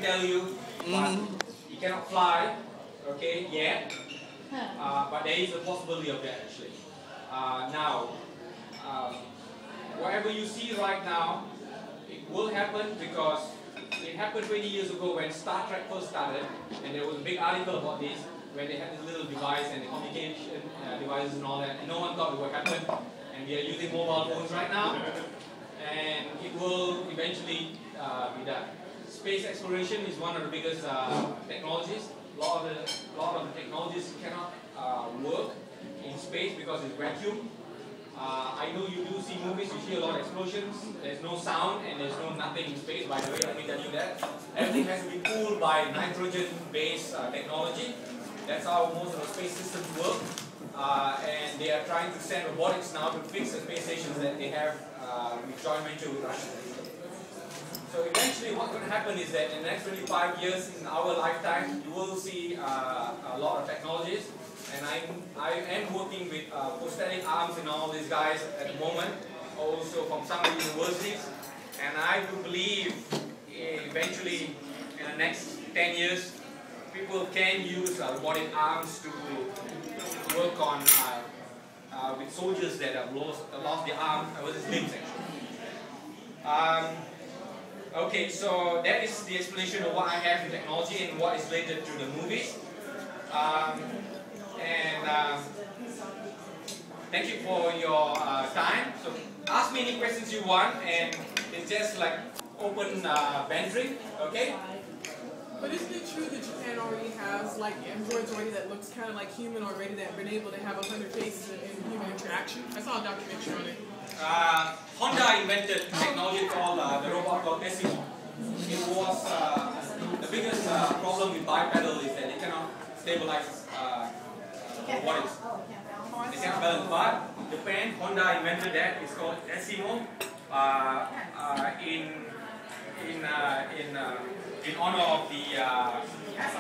tell you, but you cannot fly, okay, yet. But there is a possibility of that actually. Now, whatever you see right now, it will happen because it happened 20 years ago when Star Trek first started, and there was a big article about this, where they had this little device and the communication devices and all that, and no one thought it would happen. And we are using mobile phones right now, and it will eventually be done. Space exploration is one of the biggest technologies. A lot of the technologies cannot work in space because it's vacuum. I know you do see movies, you see a lot of explosions, there's no sound and there's no nothing in space. By the way, let me tell you that. Everything has to be cooled by nitrogen-based technology. That's how most of the space systems work. And they are trying to send robotics now to fix the space stations that they have with joint venture with Russia. So eventually what's going to happen is that in the next 25 years, in our lifetime, you will see a lot of technologies. And I am working with prosthetic arms and all these guys at the moment, also from some of the universities. And I do believe eventually in the next 10 years, people can use robotic arms to work on with soldiers that have lost their arm, his limbs actually. Okay, so that is the explanation of what I have in technology and what is related to the movies. Thank you for your time. So ask me any questions you want, and it's just like open bantering, okay? But isn't it true that Japan already has like androids already that looks kind of like human already, that have been able to have 100 faces in human interaction? I saw a documentary on it. Honda invented technology called the robot called Essimo. It was the biggest problem with bipedal is that they cannot stabilize robotics. They cannot balance. But Japan, Honda invented that. It's called Essimo. In honor of the that's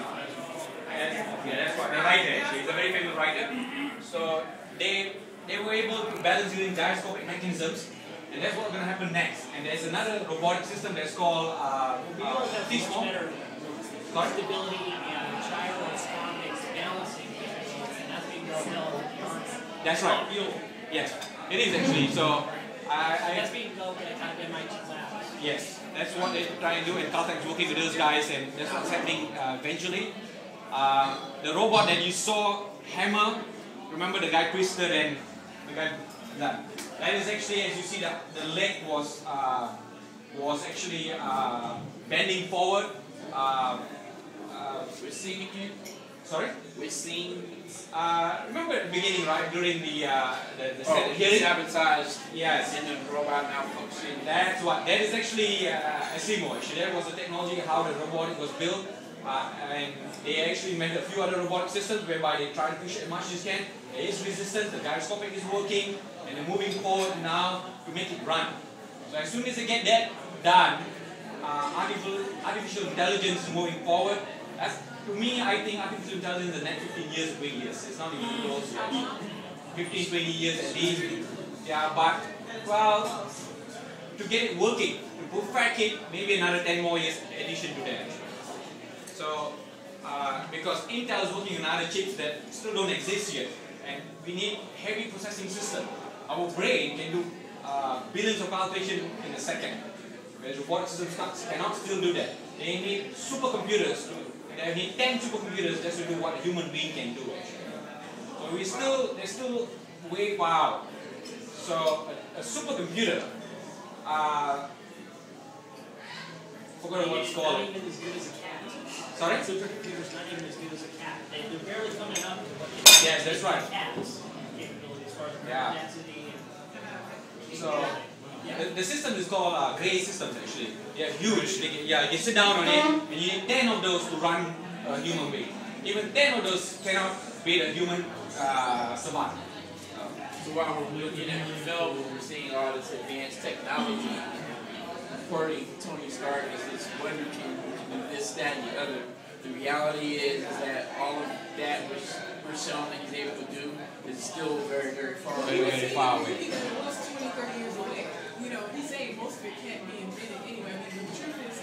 what the writer actually. He's a very famous writer. So they were able to balance using gyroscopic mechanisms, and that's what's going to happen next. And there's another robotic system that's called Tismo. Stability and gyroscopic balancing, and that's being developed. That's right. Yes, it is actually. So that's being developed at MIT labs. Yes, that's what they're trying to do, and Caltech's working with those guys, and that's what's happening eventually. The robot that you saw, Hammer, remember the guy twisted and the guy that is actually, as you see, the leg was actually bending forward. We're seeing it. Sorry? We're seeing. Remember at the beginning, right? During the sabotaged. Yes. And the robot malfunction. That's what. That is actually Essimo. Actually, that was the technology how the robotic was built, and they actually made a few other robotic systems whereby they try to push as much as you can. There is resistance. The gyroscopic is working, and they're moving forward now to make it run. So as soon as they get that done, artificial intelligence is moving forward. To me, I think artificial intelligence in the next 15 years, 20 years. It's not even close yet. 15, 20 years at least. Yeah, but, well, to get it working, to perfect it, maybe another 10 more years in addition to that. So, because Intel is working on other chips that still don't exist yet, and we need heavy processing system. Our brain can do billions of calculations in a second, whereas robotic systems cannot still do that. They need supercomputers. They need 10 supercomputers just to do what a human being can do. So they're still way far out. So a supercomputer, forgot what it's called. Not even as good as a cat. Sorry? Supercomputers not even as good as a cat. They're barely coming up to what yes, that's right. Cats capability as far as density. So the system is called gray systems actually. They're huge. You sit down on it, and you need 10 of those to run a human being. Even 10 of those cannot beat a human savant. So while we're looking at the film, we're seeing all this advanced technology. According to Tony Stark, is this wonder can do this, that, and the other. The reality is that all of that which we're showing that he's able to do is still very, very far away. Very far away. It was 20, 30 years away. You know, he's saying most of it can't be invented anyway. I mean, the truth is,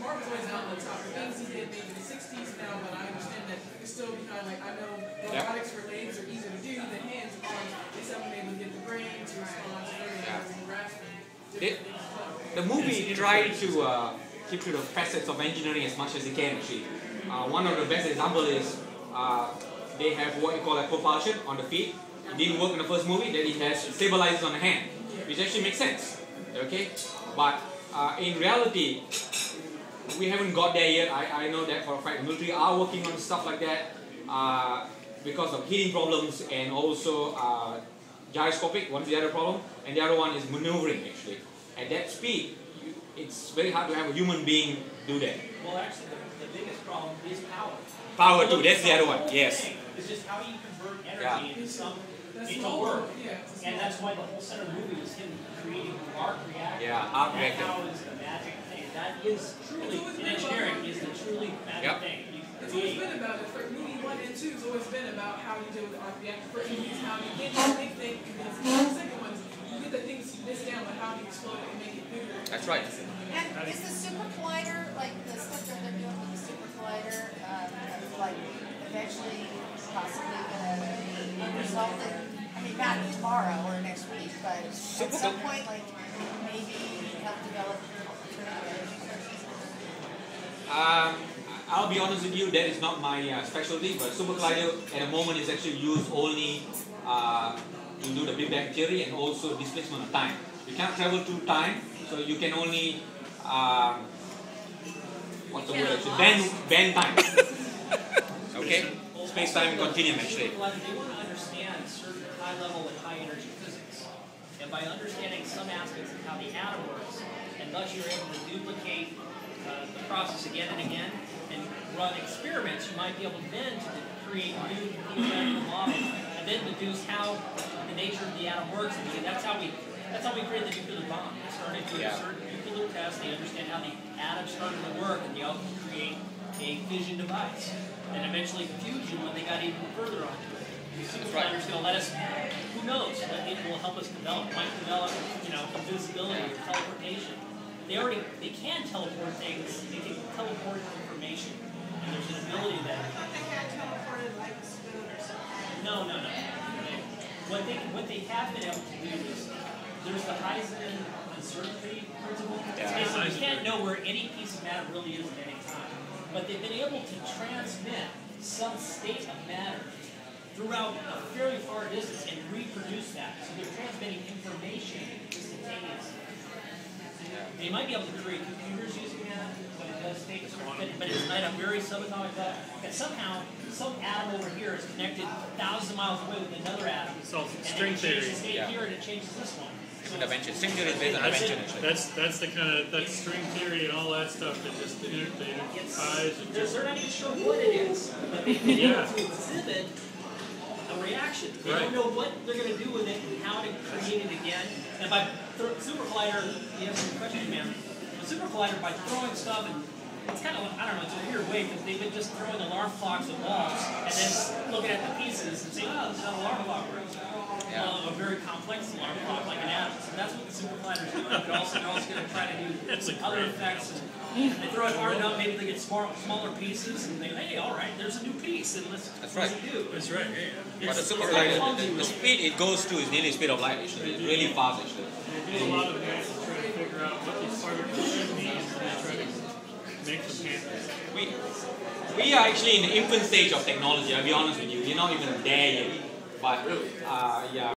Mark's always out on the top of things. the movie tried to keep to the facets of engineering as much as they can actually. One of the best example is they have what you call a propulsion on the feet. It didn't work in the first movie, then it has stabilizers on the hand, which actually makes sense. Okay, but in reality, we haven't got there yet. I know that for a fact. The military are working on stuff like that because of heating problems and also gyroscopic. One's the other problem, and the other one is maneuvering actually. At that speed, it's very hard to have a human being do that. Well, actually, the biggest problem is power. Power too, that's the other one, yes. It's just how do you convert energy into work. And that's why the whole center of the movie is him creating arc reactor. Yeah, arc reactor. That is the magic thing. That is truly, in engineering, is the truly magic thing. It's always been about it. For movie 1 and 2, it's always been about how you deal with the arc reactor. First movie is how you get the big thing, and the second one is you get the things this down, but how do you explode it and make it bigger? That's right. And is the super collider, like the stuff that they're doing with the super collider, like eventually possibly going to result in, I mean, not tomorrow or next week, but at some point, like maybe help develop alternative energy sources? I'll be honest with you, that is not my specialty, but super collider at the moment is actually used only to do the Big Bang theory and also displacement of time. You can't travel through time, so you can only what's the word actually? Bend time. Okay? Space-time continuum actually. They want to understand certain high-level and high-energy physics. And by understanding some aspects of how the atom works, and thus you're able to duplicate the process again and again, and run experiments, you might be able then to create new theoretical models, and then deduce how the nature of the atom works. And that's how we create the nuclear bomb. They started doing certain nuclear tests, they understand how the atoms started to work, and they also create a fission device. And eventually fusion when they got even further onto it. The superconductor's going to let us, who knows, it will help us develop, might develop, invisibility or teleportation. They can teleport things, they can teleport information, and there's an ability there. They can't teleport it like a spoon or something. No. What they have been able to do is, there's the Heisenberg uncertainty principle. So you can't know where any piece of matter really is at any time. But they've been able to transmit some state of matter throughout a fairly far distance and reproduce that. So they're transmitting information instantaneously. They might be able to create computers using that, but it does take a certain bit, but it's at a very subatomic level. And somehow, some atom over here is connected thousands of miles away with another atom. So and string it theory. changes the state here and it changes this one. Dimension. String theory is based on dimension actually. That's the kind of string theory and all that stuff that just ties. They're not even sure what it is, but they've been able to exhibit a reaction. They don't know what they're going to do with it and how to create it again. And by super collider, you have some questions, man. The super collider, by throwing stuff, and it's kind of, I don't know, it's a weird way because they've been just throwing alarm clocks at walls and then looking at the pieces and saying, oh, this is how an alarm clock works. Well, a very complex alarm clock like an atom. So that's what the super collider is doing. But they're also going to try to do other effects. And they throw it hard enough, maybe they get smaller pieces, and they, hey, all right, there's a new piece, and let's do. That's right. Yeah. But the super collider, the speed it goes to is nearly the speed of light actually. It's really fast actually. They do a lot of things to try to figure out what these particles should mean, and they try to make them happen. We are actually in the infant stage of technology, I'll be honest with you. We're not even there yet. But, yeah.